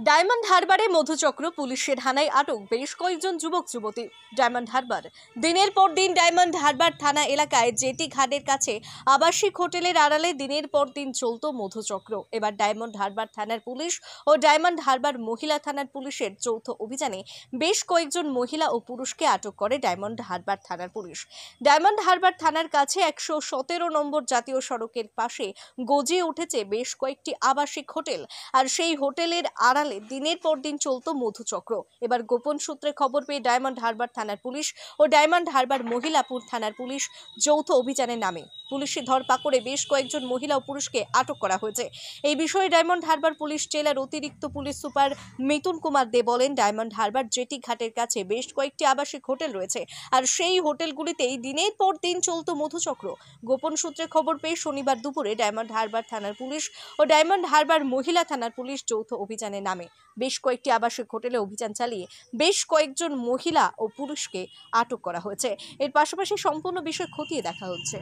Diamond হারবারে মধুচক্র পুলিশের হানায় আটক বেশ কয়েকজন যুবক যুবতী। ডায়মন্ড হারবার দিনের পর দিন ডায়মন্ড হারবার থানা এলাকায় জেটি ঘাটের কাছে আবাসিক হোটেলের আড়ালে দিনের পর দিন চলত মধুচক্র। এবার ডায়মন্ড হারবার থানার পুলিশ ও ডায়মন্ড হারবার মহিলা থানার পুলিশের যৌথ অভিযানে বেশ কয়েকজন মহিলা ও পুরুষকে আটক করে ডায়মন্ড হারবার থানার পুলিশ। ডায়মন্ড হারবার থানার কাছে 117 নম্বর জাতীয় সড়কের পাশে গজিয়ে উঠেছে বেশ কয়েকটি আবাসিক হোটেল, আর সেই হোটেলের আড়ালে দিনের পর দিন চলত মধুচক্র। এবার গোপন সূত্রে খবর পেয়ে ডায়মন্ড হারবার থানার পুলিশ ও ডায়মন্ড হারবার মহিলাপুর থানার পুলিশ যৌথ অভিযানের নামে পুলিশি ধরপাকড়ে বেশ কয়েকজন মহিলা ও পুরুষকে আটক করা হয়েছে। এই বিষয়ে ডায়মন্ড হারবার পুলিশ জেলার অতিরিক্ত পুলিশ সুপার মিতুন কুমার দে বলেন, ডায়মন্ড হারবার জেটি ঘাটের কাছে বেশ কয়েকটি আবাসিক হোটেল রয়েছে, আর সেই হোটেলগুলিতেই দিনের পর দিন চলত মধুচক্র। গোপন সূত্রে খবর পেয়ে শনিবার দুপুরে ডায়মন্ড হারবার থানার পুলিশ ও ডায়মন্ড হারবার মহিলা থানার পুলিশ যৌথ অভিযানের নামে বেশ কয়েকটি আবাসিক হোটেলে অভিযান চালিয়ে বেশ কয়েকজন মহিলা ও পুরুষকে আটক করা হয়েছে। এর পাশাপাশি সম্পূর্ণ বিষয় খতিয়ে দেখা হচ্ছে।